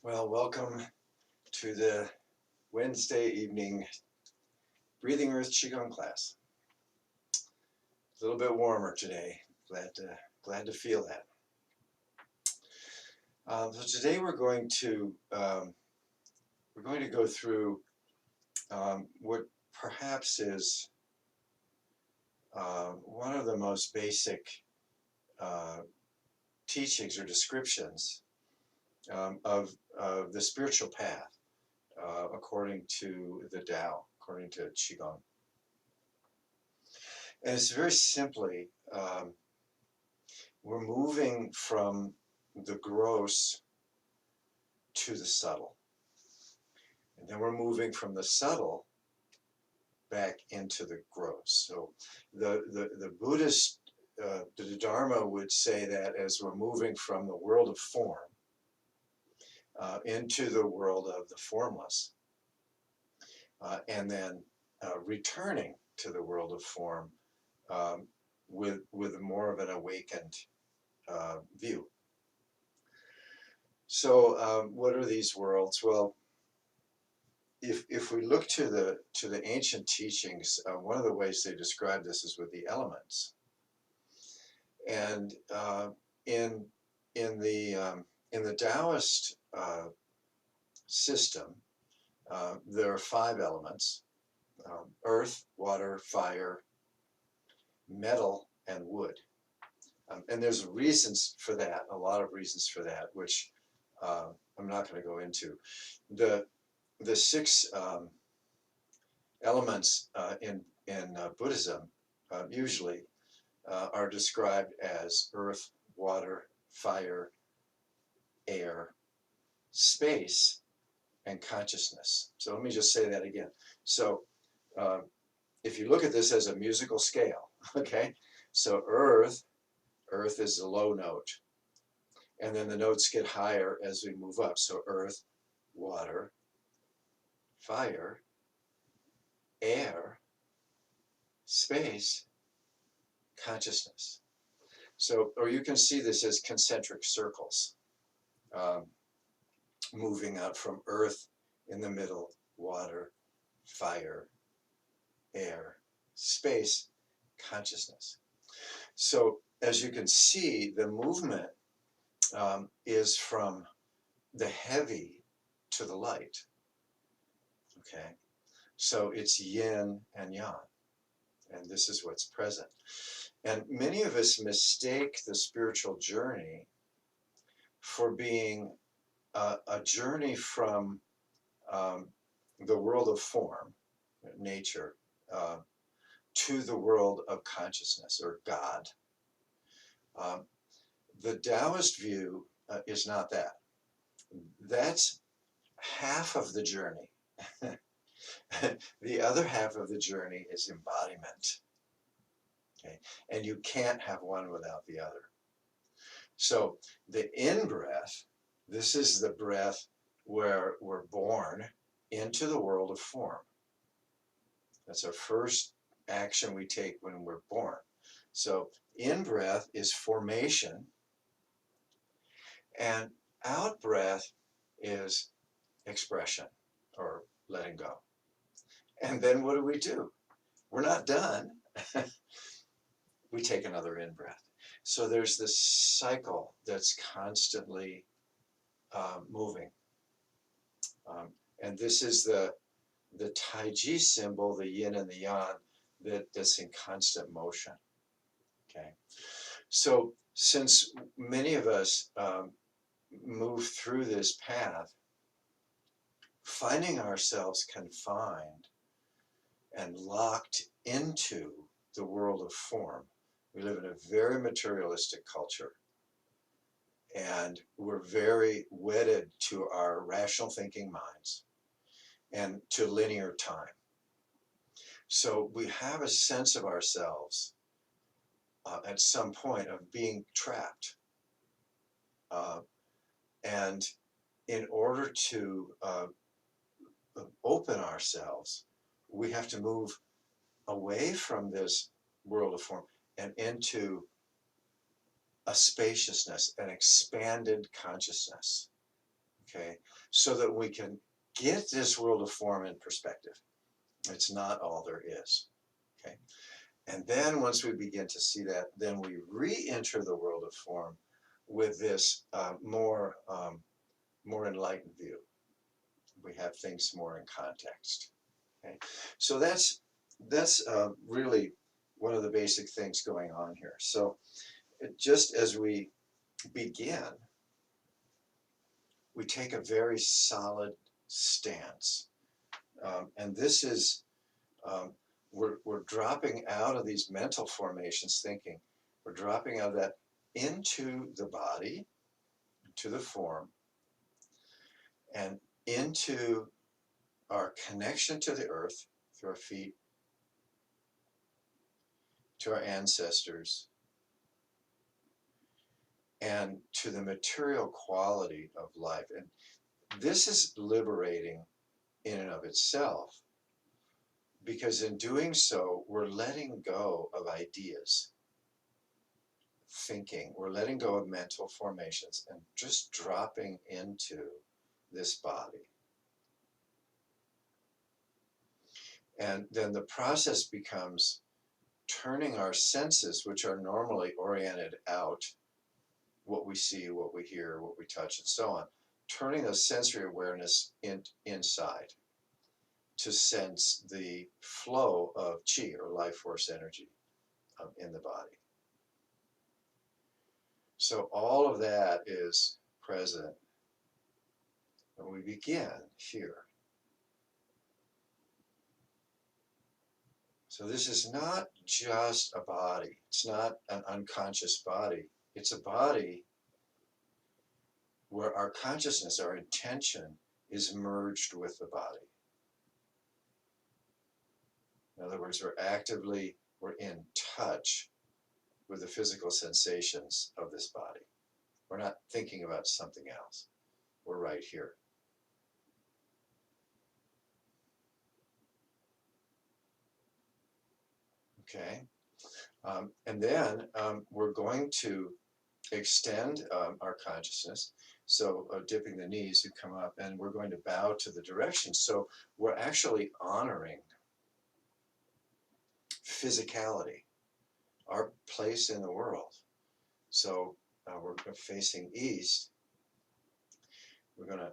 Well, welcome to the Wednesday evening Breathing Earth Qigong class. A little bit warmer today. Glad to feel that. So today we're going to go through what perhaps is one of the most basic uh, teachings or descriptions of the spiritual path according to the Tao, according to Qigong. And it's very simply, we're moving from the gross to the subtle. And then we're moving from the subtle back into the gross. So the Buddhist, the Dharma would say that as we're moving from the world of form into the world of the formless, and then returning to the world of form with more of an awakened view. So what are these worlds? Well, if we look to the ancient teachings, one of the ways they describe this is with the elements. And in the Taoist system, there are 5 elements: earth, water, fire, metal, and wood. And there's reasons for that, a lot of reasons for that, which I'm not going to go into. The 6 elements in Buddhism usually are described as earth, water, fire, air, space, and consciousness. So let me just say that again. So if you look at this as a musical scale, okay, so earth is the low note, and then the notes get higher as we move up. So earth, water, fire, air, space, consciousness. So, or you can see this as concentric circles, moving out from earth in the middle, water, fire, air, space, consciousness. So as you can see, the movement is from the heavy to the light. Okay, so it's yin and yang, and this is what's present. And many of us mistake the spiritual journey for being a journey from the world of form, nature, to the world of consciousness or God. The Taoist view is not that. That's half of the journey. The other half of the journey is embodiment. Okay? And you can't have one without the other. So the in-breath, this is the breath where we're born into the world of form. That's our first action we take when we're born. So in-breath is formation, and out-breath is expression or letting go. And then what do? We're not done. We take another in-breath. So there's this cycle that's constantly moving. And this is the Tai Chi symbol, the yin and the yang, that's in constant motion. Okay. So since many of us move through this path, finding ourselves confined and locked into the world of form. We live in a very materialistic culture, and we're very wedded to our rational thinking minds and to linear time. So we have a sense of ourselves at some point of being trapped. And in order to open ourselves, we have to move away from this world of form and into a spaciousness, an expanded consciousness. okay, so that we can get this world of form in perspective. It's not all there is, okay? And then once we begin to see that, then we re-enter the world of form with this more enlightened view. We have things more in context. Okay, so that's really one of the basic things going on here. So just as we begin, we take a very solid stance, and this is we're dropping out of these mental formations thinking. We're dropping out of that into the body, to the form, and into our connection to the earth through our feet, to our ancestors, and to the material quality of life. And this is liberating in and of itself, because in doing so, we're letting go of ideas, thinking, we're letting go of mental formations and just dropping into this body. And then the process becomes turning our senses, which are normally oriented out, what we see, what we hear, what we touch, and so on, turning the sensory awareness inside to sense the flow of qi, or life force energy, in the body. So all of that is present when we begin here. So this is not just a body. It's not an unconscious body. It's a body where our consciousness, our intention, is merged with the body. In other words, we're in touch with the physical sensations of this body. We're not thinking about something else. We're right here. Okay? And then we're going to extend our consciousness. So dipping the knees, you come up, and we're going to bow to the direction. So we're actually honoring physicality, our place in the world. So we're facing east. We're going to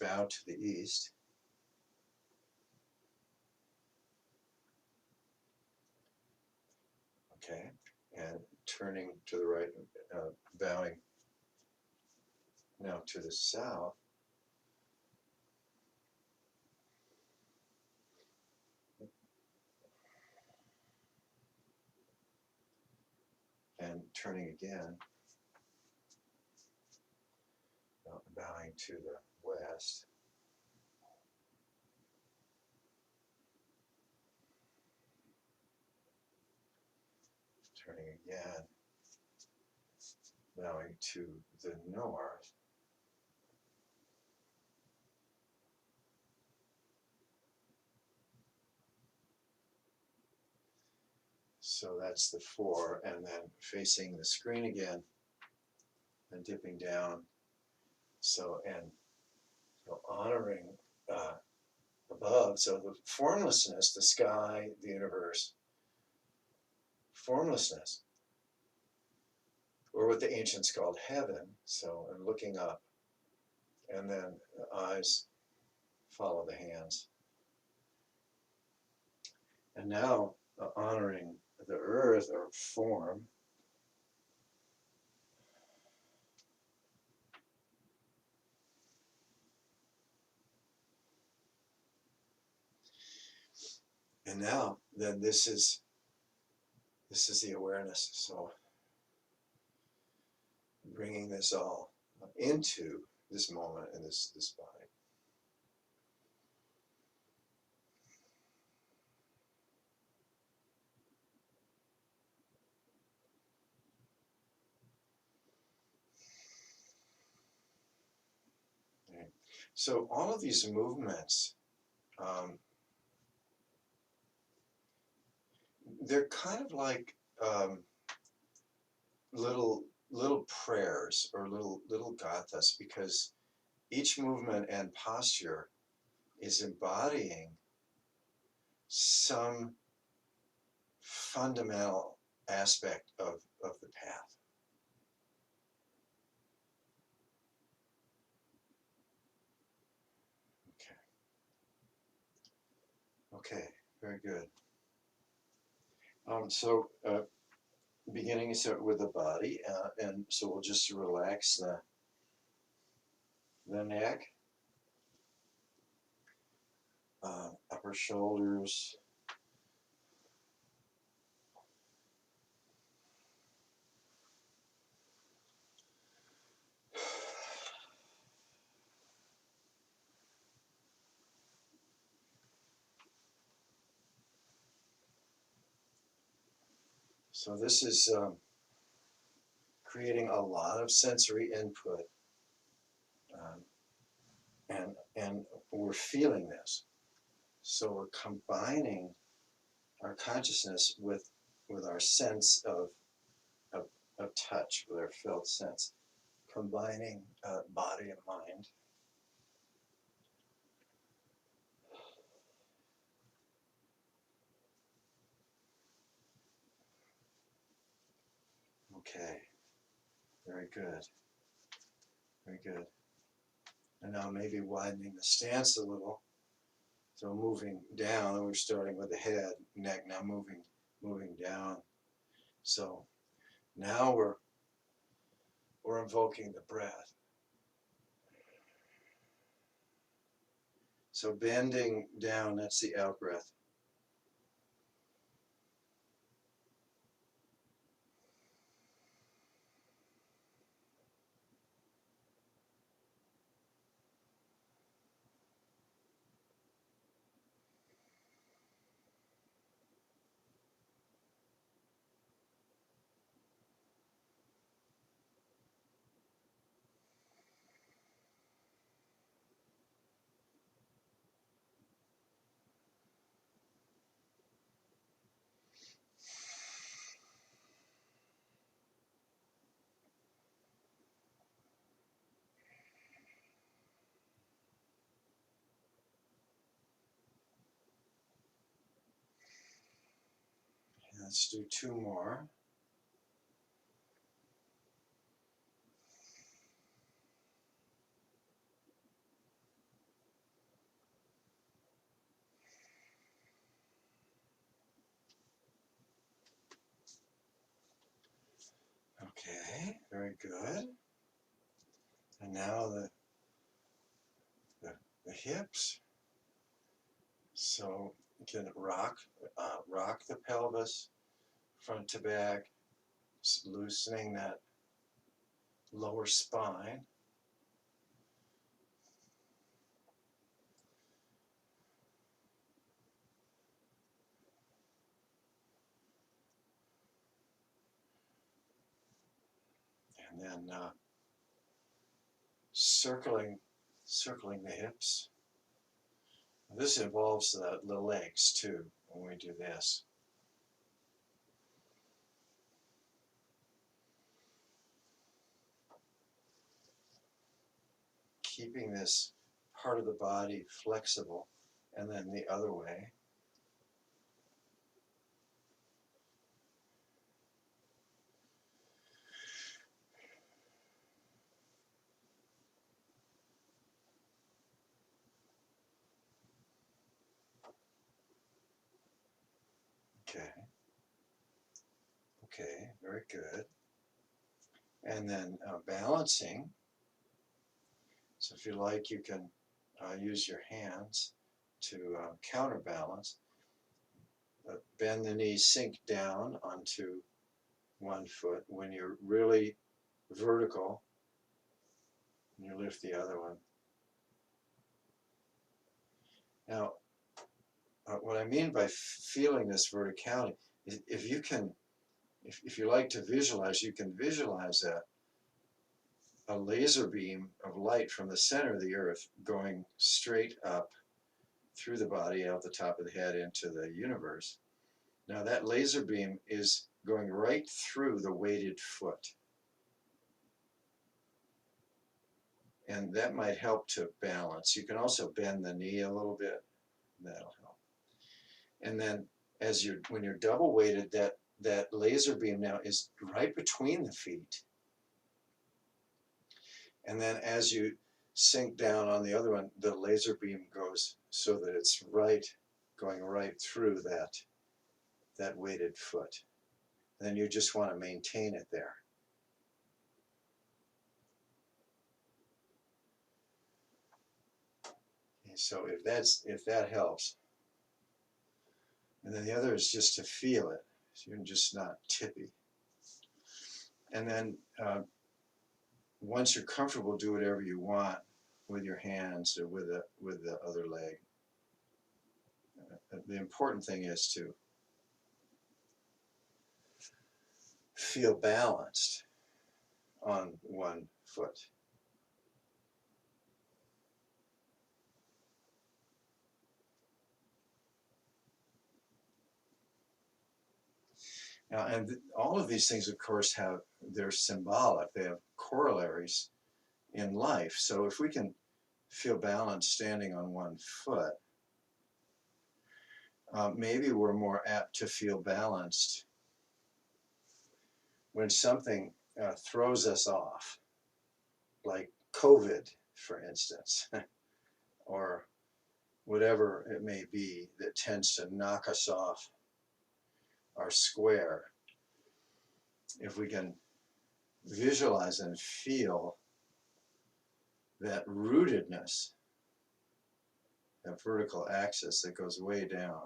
bow to the east. Okay, and turning to the right, bowing now to the south. And turning again, bowing to the west. Turning again, bowing to the north. So that's the four, and then facing the screen again and dipping down. So honoring above, so the formlessness, the sky, the universe, formlessness, or what the ancients called heaven. So, and looking up, and then the eyes follow the hands. And now honoring the earth, or form. And now, then this is the awareness. So bringing this all into this moment and this body. Right. So all of these movements, they're kind of like little prayers, or little gathas, because each movement and posture is embodying some fundamental aspect of the path. Okay, very good. So beginning with the body, and so we'll just relax the neck, upper shoulders, so this is creating a lot of sensory input, and we're feeling this. So we're combining our consciousness with our sense of touch, with our felt sense, combining body and mind. Okay, very good, very good. And now maybe widening the stance a little. So moving down, we're starting with the head, neck, now moving down. So now we're invoking the breath. So bending down, that's the out breath. Let's do two more. Okay, very good. And now the hips. So you can rock the pelvis front to back, loosening that lower spine. And then circling the hips. This involves the legs too when we do this. Keeping this part of the body flexible, and then the other way. Okay. Okay, very good. And then balancing. So if you like, you can use your hands to counterbalance. Bend the knees, sink down onto one foot. When you're really vertical, you lift the other one. Now, what I mean by feeling this verticality is if you can, if you like to visualize, you can visualize a laser beam of light from the center of the earth going straight up through the body, out the top of the head into the universe. Now that laser beam is going right through the weighted foot. And that might help to balance. You can also bend the knee a little bit. That'll help. And then when you're double weighted, that laser beam now is right between the feet. And then as you sink down on the other one, the laser beam goes so that it's going right through that weighted foot. And then you just want to maintain it there. Okay, so if that helps. And then the other is just to feel it, so you're just not tippy. And then once you're comfortable, do whatever you want with your hands or with the other leg. The important thing is to feel balanced on one foot. Now, and all of these things, of course, they're symbolic. They have corollaries in life. So if we can feel balanced standing on one foot, maybe we're more apt to feel balanced when something throws us off, like COVID, for instance, or whatever it may be that tends to knock us off our square. If we can visualize and feel that rootedness, that vertical axis that goes way down,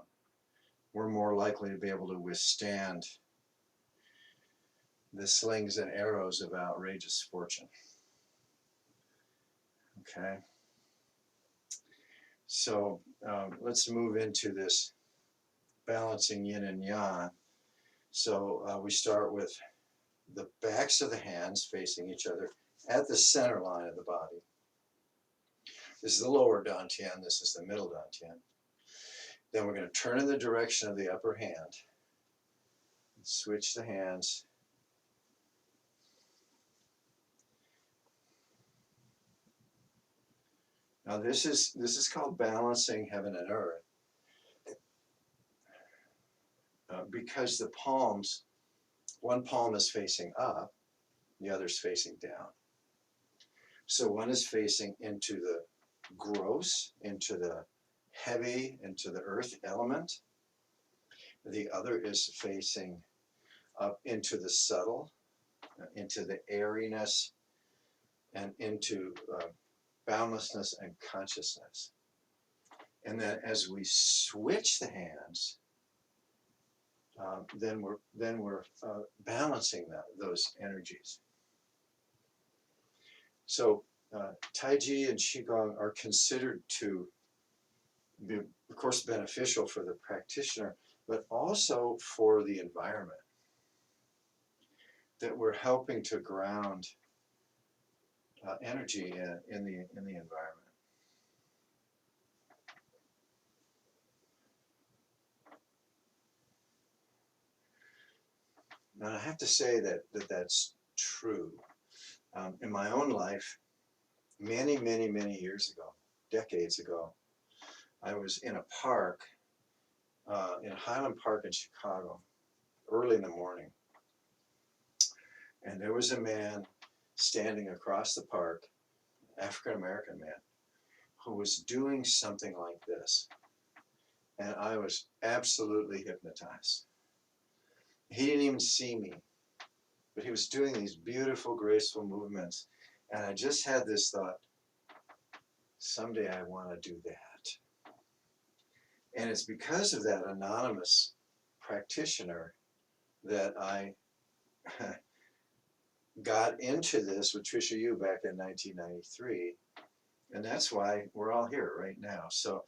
we're more likely to be able to withstand the slings and arrows of outrageous fortune. Okay? So let's move into this balancing yin and yang. So we start with the backs of the hands facing each other at the center line of the body. This is the lower dantian, this is the middle dantian. Then we're going to turn in the direction of the upper hand. Switch the hands. Now this is called balancing heaven and earth. Because the palms, one palm is facing up, the other is facing down. So one is facing into the gross, into the heavy, into the earth element. The other is facing up into the subtle, into the airiness, and into boundlessness and consciousness. And then as we switch the hands, then we're balancing those energies. So Tai Chi and Qigong are considered to be, of course, beneficial for the practitioner, but also for the environment. That we're helping to ground energy in the environment. Now I have to say that's true. In my own life, many years ago, decades ago, I was in a park, in Highland Park in Chicago, early in the morning. And there was a man standing across the park, African-American man, who was doing something like this. And I was absolutely hypnotized. He didn't even see me, but he was doing these beautiful, graceful movements. And I just had this thought, someday I want to do that. And it's because of that anonymous practitioner that I got into this with Trisha Yu back in 1993. And that's why we're all here right now. So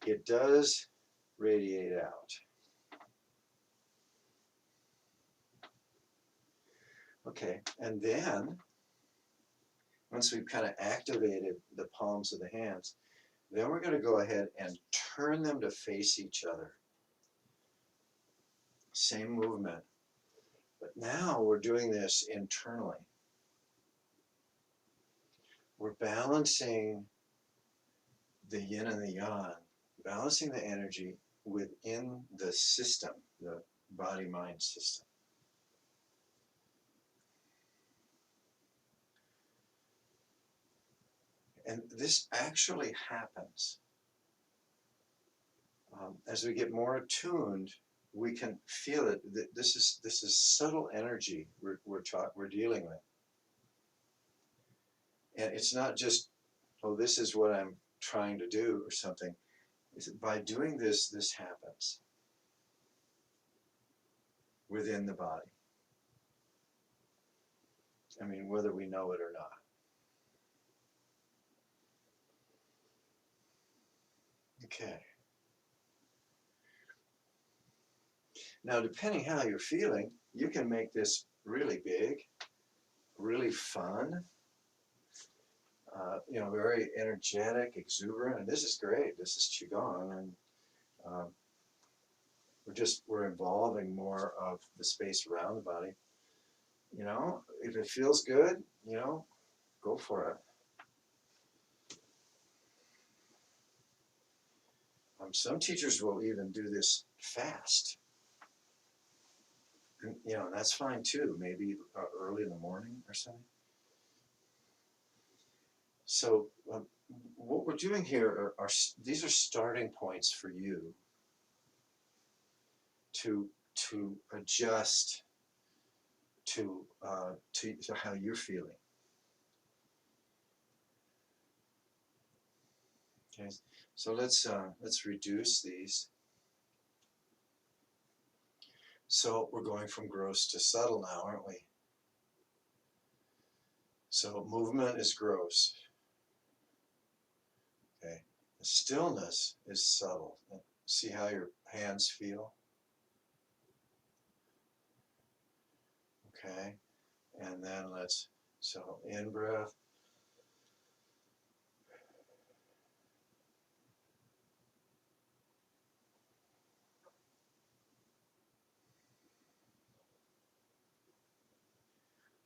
it does radiate out. Okay, and then once we've kind of activated the palms of the hands, then we're going to go ahead and turn them to face each other. Same movement. But now we're doing this internally. we're balancing the yin and the yang, balancing the energy within the system, the body-mind system. And this actually happens. As we get more attuned, we can feel it. This is subtle energy we're dealing with, and it's not just, oh, this is what I'm trying to do or something. It's by doing this, this happens within the body. I mean, whether we know it or not. Okay. Now, depending how you're feeling, you can make this really big, really fun, very energetic, exuberant, and this is great. This is Qigong, and um, we're involving more of the space around the body. If it feels good, go for it. Some teachers will even do this fast, and that's fine too. Maybe early in the morning or something. So what we're doing here are these are starting points for you to adjust to how you're feeling. Okay, so let's reduce these. So we're going from gross to subtle now, aren't we? So movement is gross. Okay, the stillness is subtle. See how your hands feel? Okay, and then so in breath.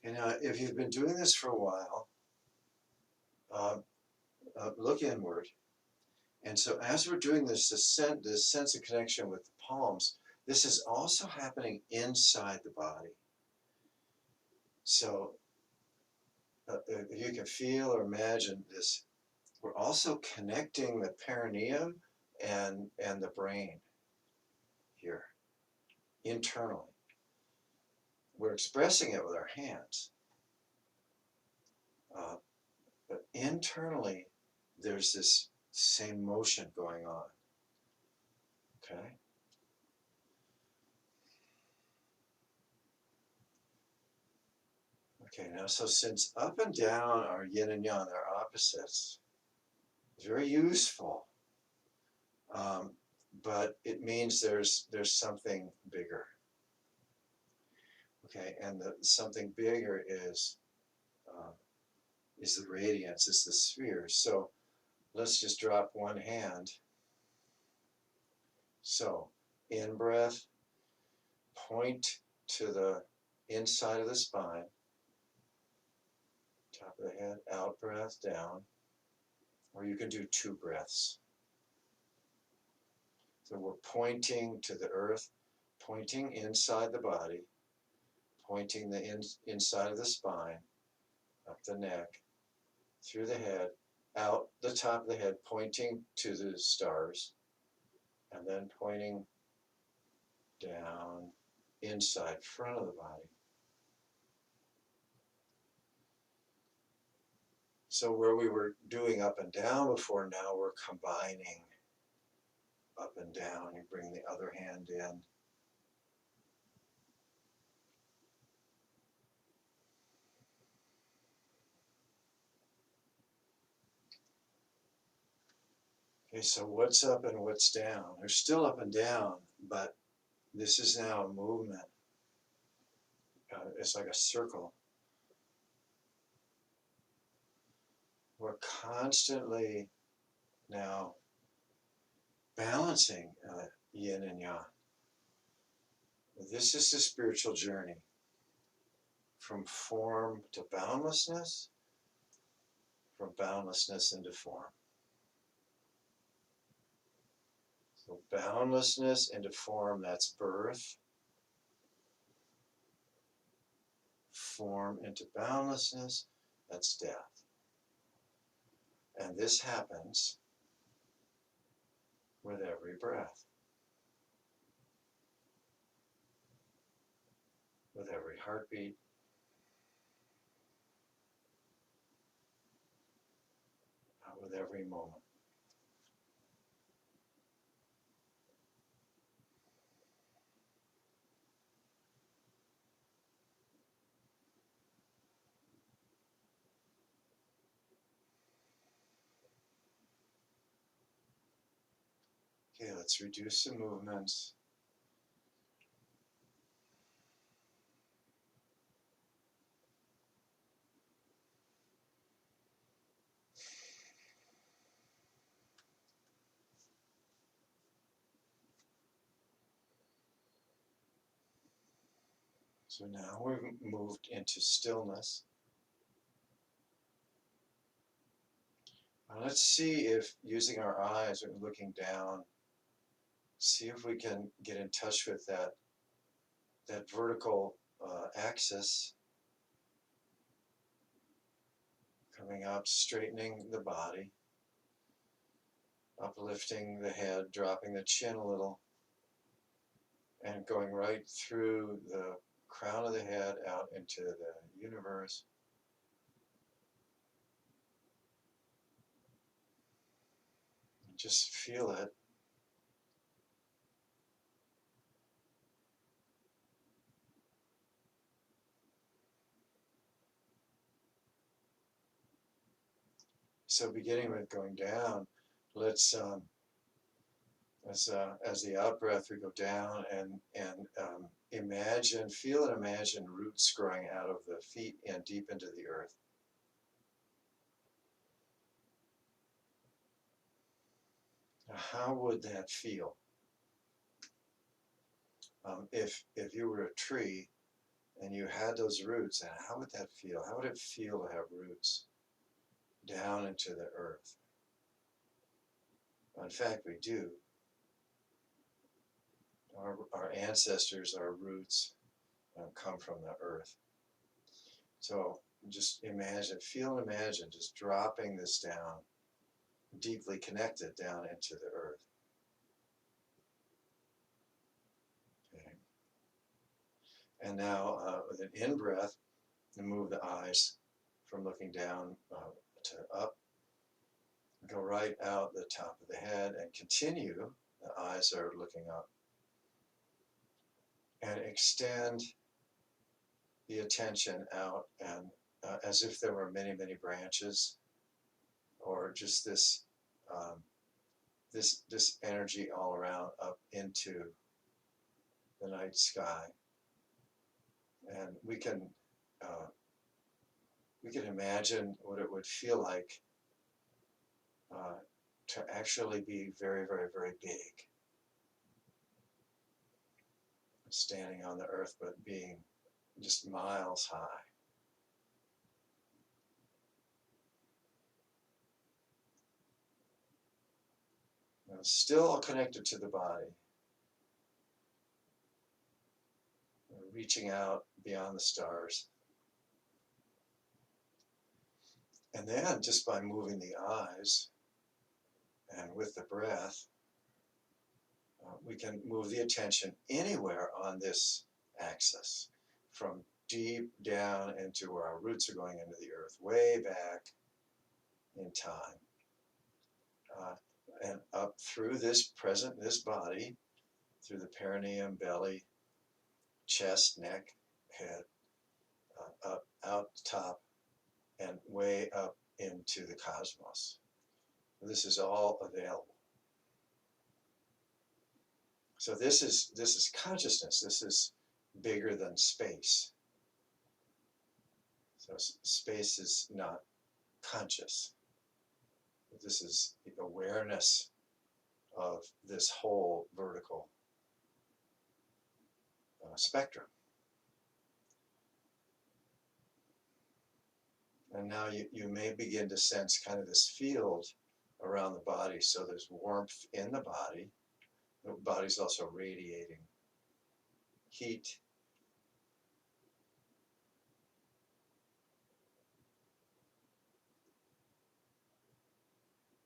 And if you've been doing this for a while, look inward. And so as we're doing this sense of connection with the palms, this is also happening inside the body. So if you can feel or imagine this, we're also connecting the perineum and the brain here, internally. We're expressing it with our hands. But internally, there's this same motion going on. Okay? Okay, now, so since up and down are yin and yang, they're opposites, it's very useful. But it means there's something bigger. Okay, and the something bigger is the radiance, is the sphere. So let's just drop one hand. So in breath, point to the inside of the spine, top of the head, out breath, down, or you can do 2 breaths. So we're pointing to the earth, pointing inside the body, pointing the inside of the spine, up the neck, through the head, out the top of the head, pointing to the stars, and then pointing down inside front of the body. So where we were doing up and down before, now we're combining up and down. You bring the other hand in. Okay, so what's up and what's down? They're still up and down, but this is now a movement. It's like a circle. We're constantly now balancing yin and yang. This is the spiritual journey from form to boundlessness, from boundlessness into form. So boundlessness into form, that's birth. Form into boundlessness, that's death. And this happens with every breath, with every heartbeat, with every moment. Okay, let's reduce the movements. So now we've moved into stillness. Now let's see if, using our eyes or looking down, see if we can get in touch with that vertical axis, coming up, straightening the body, uplifting the head, dropping the chin a little, and going right through the crown of the head out into the universe. Just feel it. So beginning with going down, let's as the out breath we go down and imagine, feel and imagine roots growing out of the feet and deep into the earth. Now, how would that feel? If you were a tree and you had those roots, and how would that feel? How would it feel to have roots down into the earth? In fact, we do. Our ancestors, our roots come from the earth. So just imagine, feel and imagine just dropping this down, deeply connected down into the earth. Okay. And now with an in-breath, move the eyes from looking down to up. Go right out the top of the head and continue. The eyes are looking up. And extend the attention out and as if there were many, many branches, or just this this energy all around up into the night sky. And we can imagine what it would feel like to actually be very, very, very big, standing on the earth, but being just miles high. Now, still connected to the body, reaching out beyond the stars. And then just by moving the eyes and with the breath, we can move the attention anywhere on this axis, from deep down into where our roots are going into the earth, way back in time, and up through this body, through the perineum, belly, chest, neck, head, up, out the top, and way up into the cosmos. This is all available. So this is consciousness. This is bigger than space. So space is not conscious. This is the awareness of this whole vertical spectrum. And now you may begin to sense kind of this field around the body. So there's warmth in the body. The body's also radiating heat.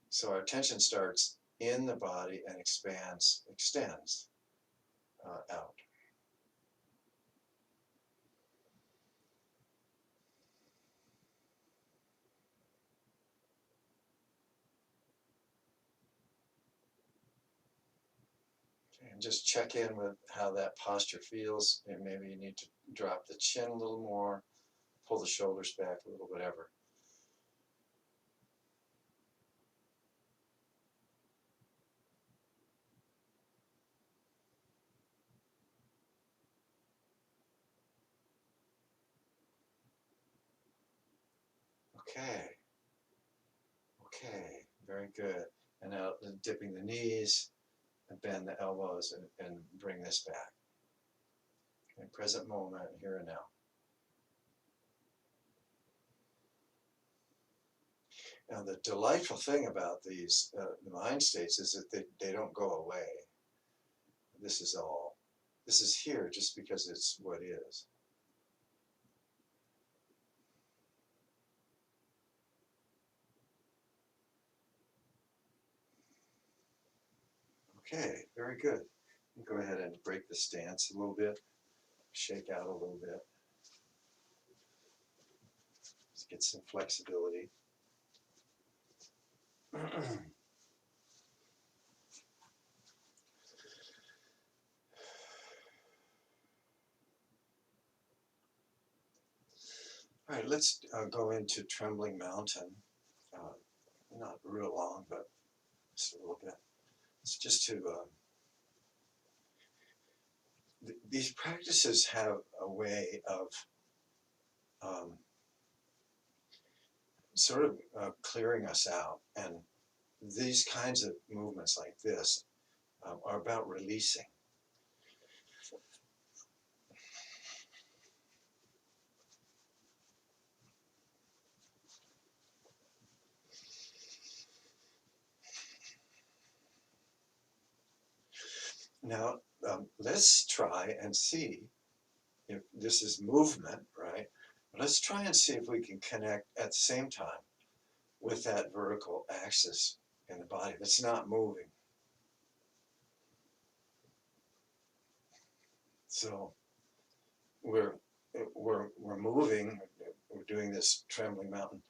So our attention starts in the body and extends out. And just check in with how that posture feels. And maybe you need to drop the chin a little more, pull the shoulders back a little, whatever. Okay. Okay. Very good. And now dipping the knees and bend the elbows and bring this back. In present moment, here and now. Now, the delightful thing about these mind states is that they don't go away. This is here just because it's what is. Okay, very good. Go ahead and break the stance a little bit, shake out a little bit. Just get some flexibility. All right, let's go into Trembling Mountain. Not real long, but just a little bit. It's just to, these practices have a way of sort of clearing us out. And these kinds of movements like this are about releasing. Now, let's try and see if this is movement, right? Let's try and see if we can connect at the same time with that vertical axis in the body that's not moving. So we're moving, we're doing this Trembling Mountain,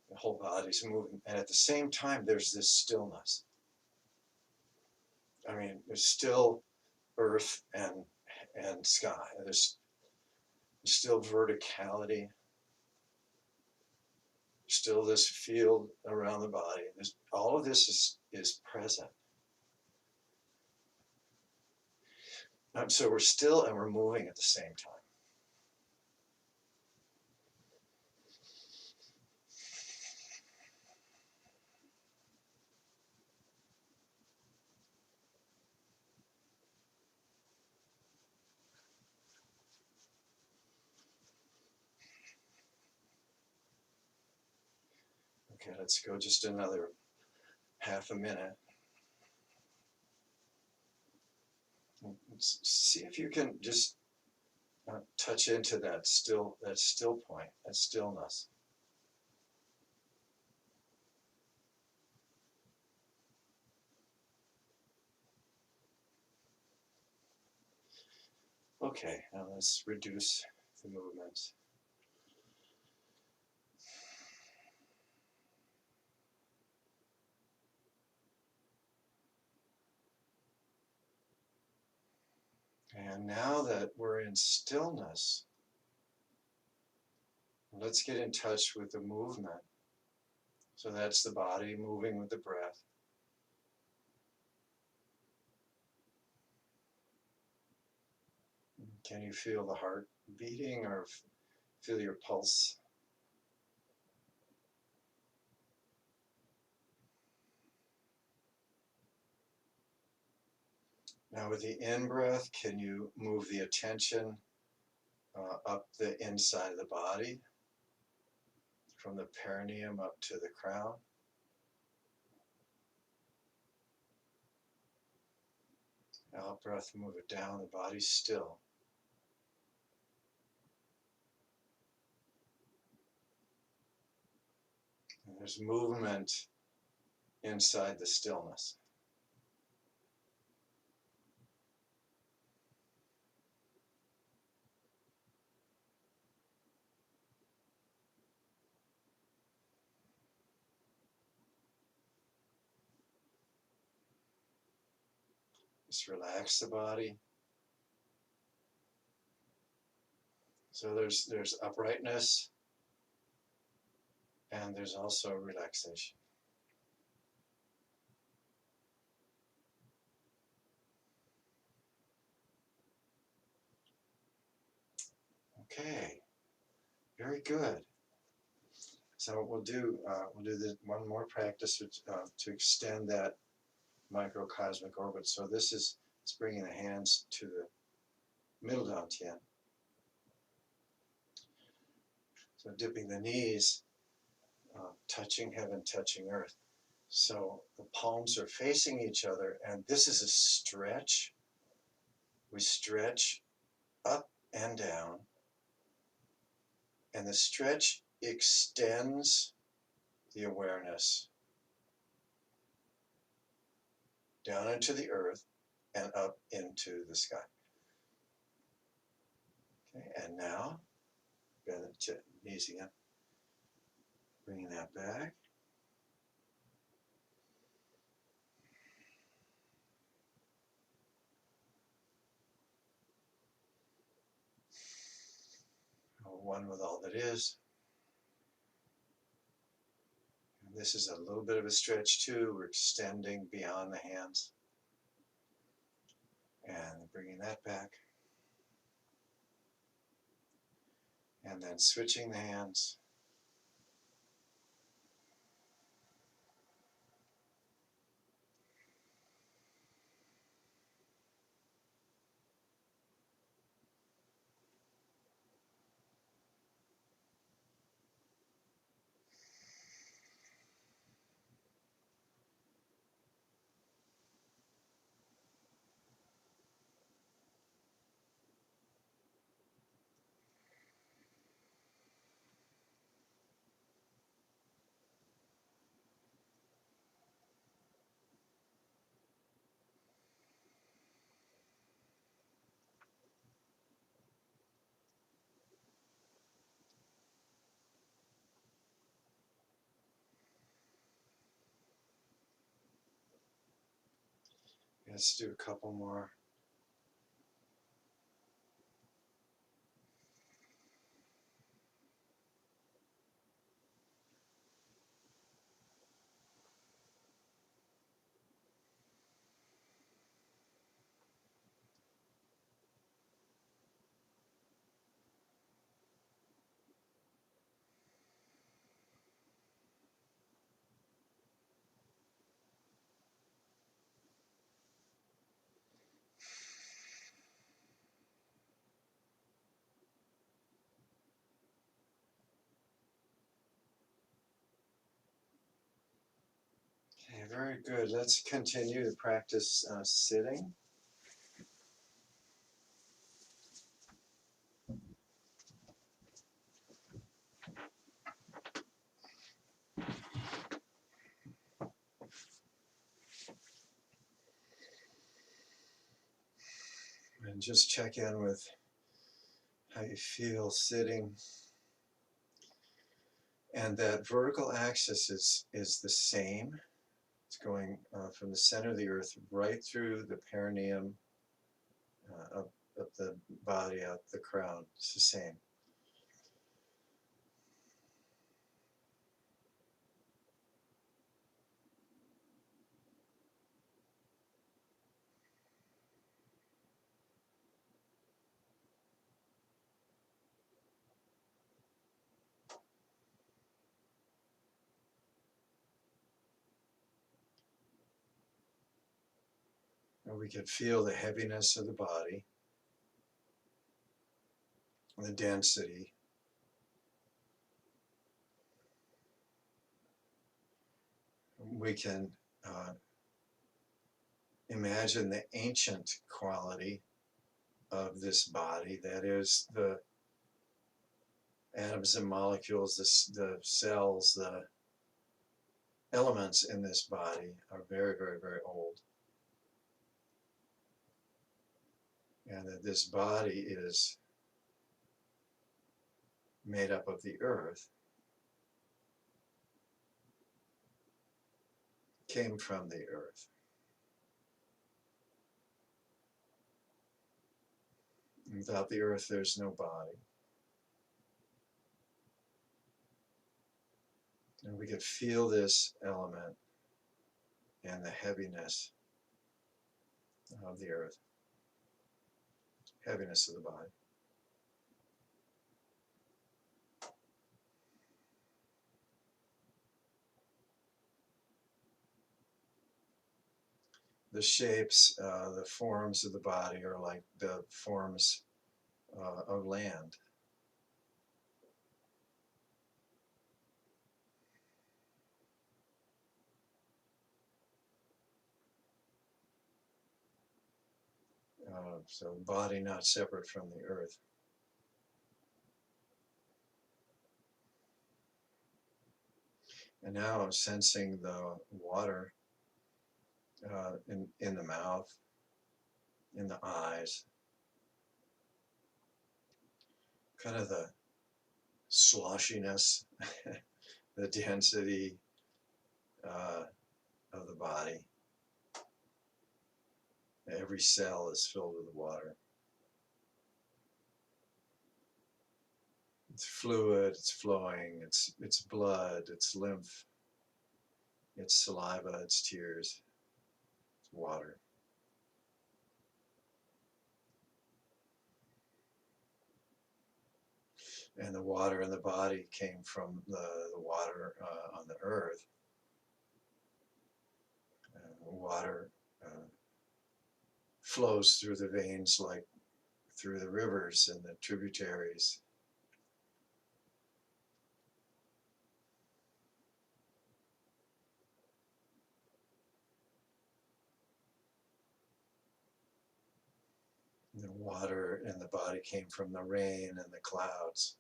the whole body's moving, and at the same time there's this stillness. I mean, there's still earth and sky. There's still verticality. Still this field around the body. All of this is present. So we're still and we're moving at the same time. Okay, let's go just another half a minute. See if you can just touch into that still point, that stillness. Okay, now let's reduce the movements. And now that we're in stillness, let's get in touch with the movement. So that's the body moving with the breath. Can you feel the heart beating or feel your pulse? Now with the in-breath, can you move the attention up the inside of the body? from the perineum up to the crown. Out breath, move it down, the body's still. And there's movement inside the stillness. Just relax the body. So there's uprightness, and there's also relaxation. Okay, very good. So we'll do one more practice to extend that microcosmic orbit. So this is bringing the hands to the middle dantian. So dipping the knees, touching heaven, touching earth. So the palms are facing each other, and this is a stretch. We stretch up and down, and the stretch extends the awareness down into the earth and up into the sky. Okay, and now, bend the knees again, bringing that back. One with all that is. And this is a little bit of a stretch too. We're extending beyond the hands. And bringing that back. And then switching the hands. Let's do a couple more. Okay, very good. Let's continue to practice sitting. And just check in with how you feel sitting. And that vertical axis is the same. It's going from the center of the earth right through the perineum, up the body, out the crown. It's the same. And we can feel the heaviness of the body, the density. we can imagine the ancient quality of this body, that is the atoms and molecules, the cells, the elements in this body are very, very, very old. And that this body is made up of the earth, came from the earth. Without the earth, there's no body. And we can feel this element and the heaviness of the earth, heaviness of the body. The shapes, the forms of the body are like the forms of land. So body not separate from the earth. And now I'm sensing the water in the mouth, in the eyes, kind of the sloshiness, the density of the body. Every cell is filled with water. It's fluid, it's flowing, it's blood, it's lymph, it's saliva, it's tears, it's water. And the water in the body came from the water on the earth. Water flows through the veins like through the rivers and the tributaries. The water in the body came from the rain and the clouds,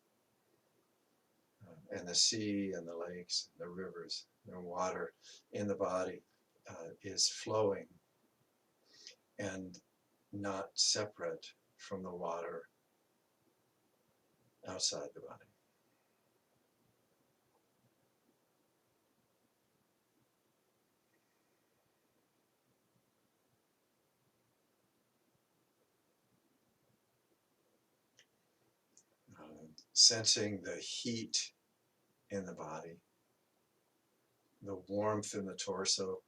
and the sea and the lakes, and the rivers. The water in the body is flowing and not separate from the water outside the body. Sensing the heat in the body, the warmth in the torso,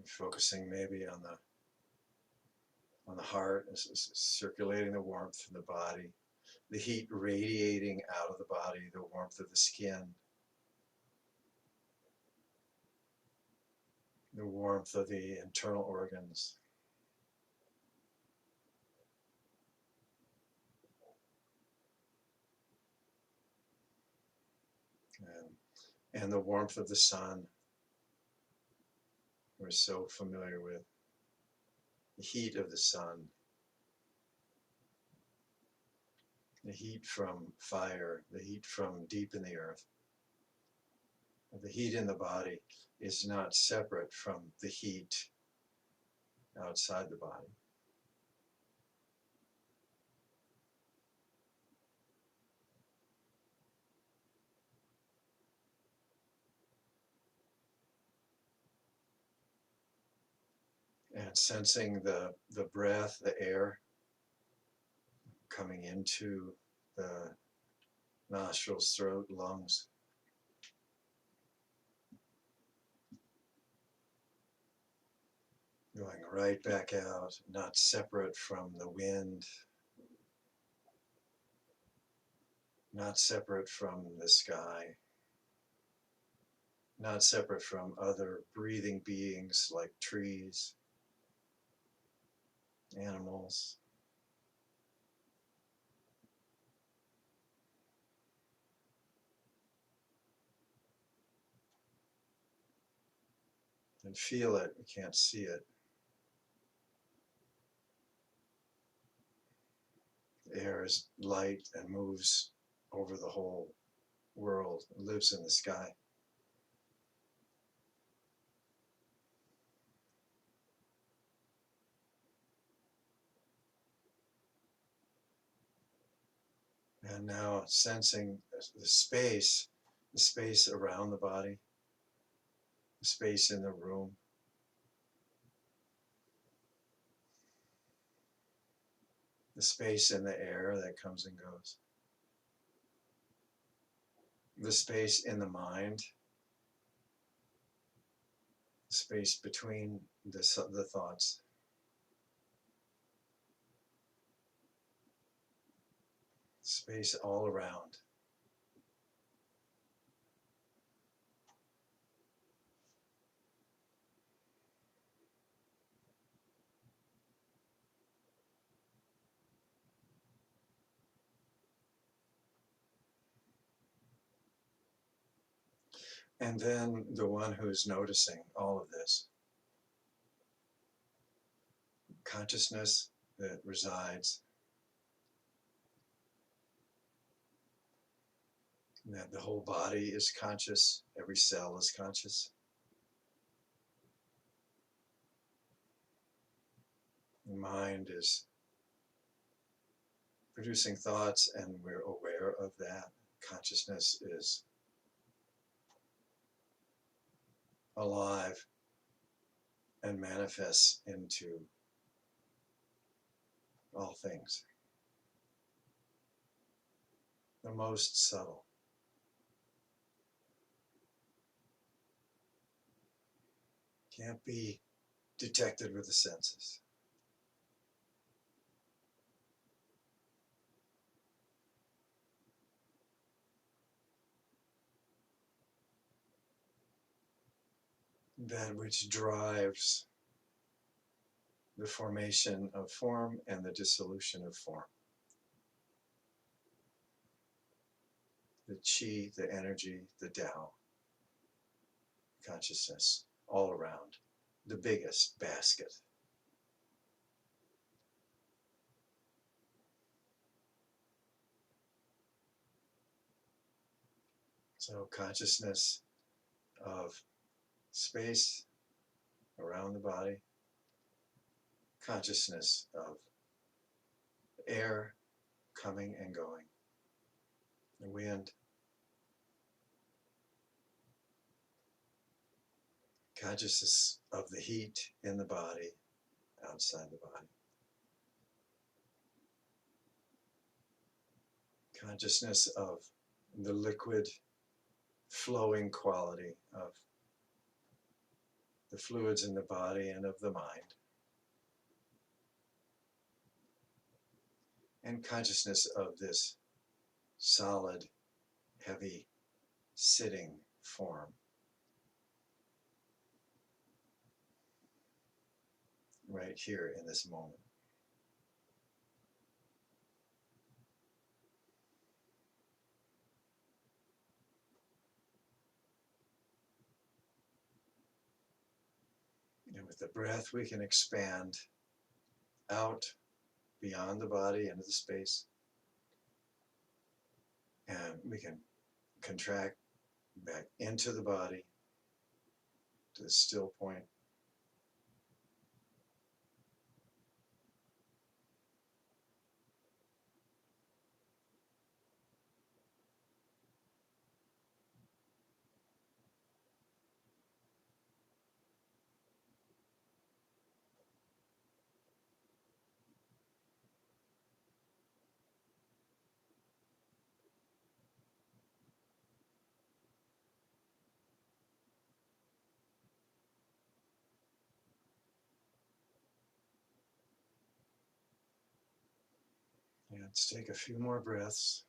focusing maybe on the heart, circulating the warmth in the body, the heat radiating out of the body, the warmth of the skin, the warmth of the internal organs. And the warmth of the sun, we're so familiar with. The heat of the sun, the heat from fire, the heat from deep in the earth. The heat in the body is not separate from the heat outside the body. And sensing the breath, the air coming into the nostrils, throat, lungs. Going right back out, not separate from the wind, not separate from the sky, not separate from other breathing beings like trees, animals, and feel it. We can't see it. The air is light and moves over the whole world, lives in the sky. And now sensing the space around the body, the space in the room, the space in the air that comes and goes, the space in the mind, the space between the thoughts, space all around. And then the one who's noticing all of this, consciousness that resides, that the whole body is conscious, every cell is conscious. The mind is producing thoughts and we're aware of that. Consciousness is alive and manifests into all things. The most subtle. Can't be detected with the senses. That which drives the formation of form and the dissolution of form. The chi, the energy, the Tao, consciousness, all around. The biggest basket. So consciousness of space around the body, consciousness of air coming and going, the wind, consciousness of the heat in the body, outside the body, consciousness of the liquid flowing quality of the fluids in the body and of the mind, and consciousness of this solid, heavy, sitting form. Right here in this moment. And with the breath, we can expand out beyond the body into the space. And we can contract back into the body to the still point. And let's take a few more breaths.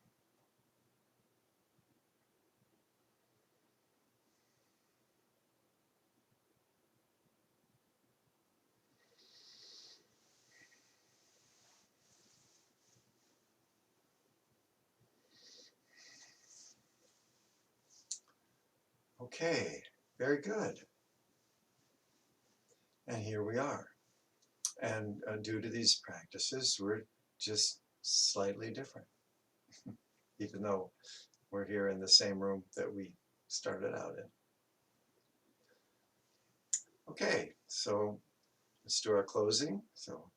Okay, very good. And here we are. And due to these practices, we're just slightly different, even though we're here in the same room that we started out in. Okay, so let's do our closing. So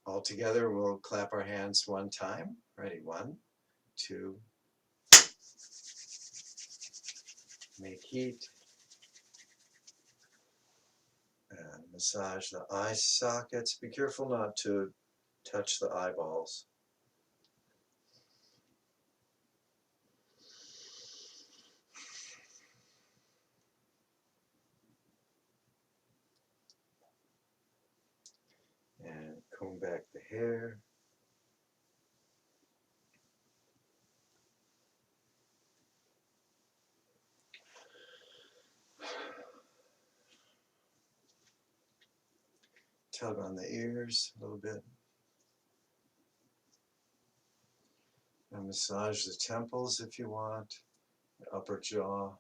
all together, we'll clap our hands one time. Ready? 1, 2. Make heat. And massage the eye sockets. Be careful not to touch the eyeballs. And comb back the hair. Tug on the ears a little bit. And massage the temples if you want, the upper jaw.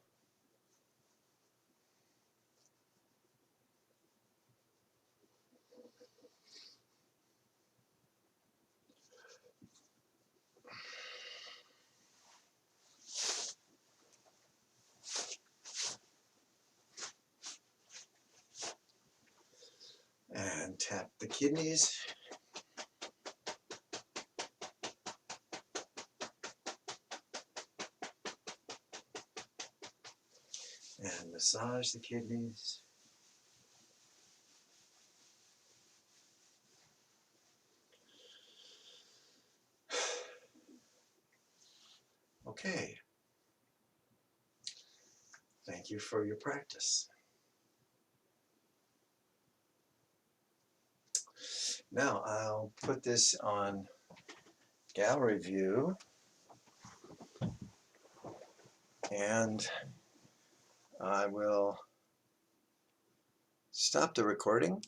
And tap the kidneys. And massage the kidneys. Okay. Thank you for your practice. Now I'll put this on gallery view, and I will stop the recording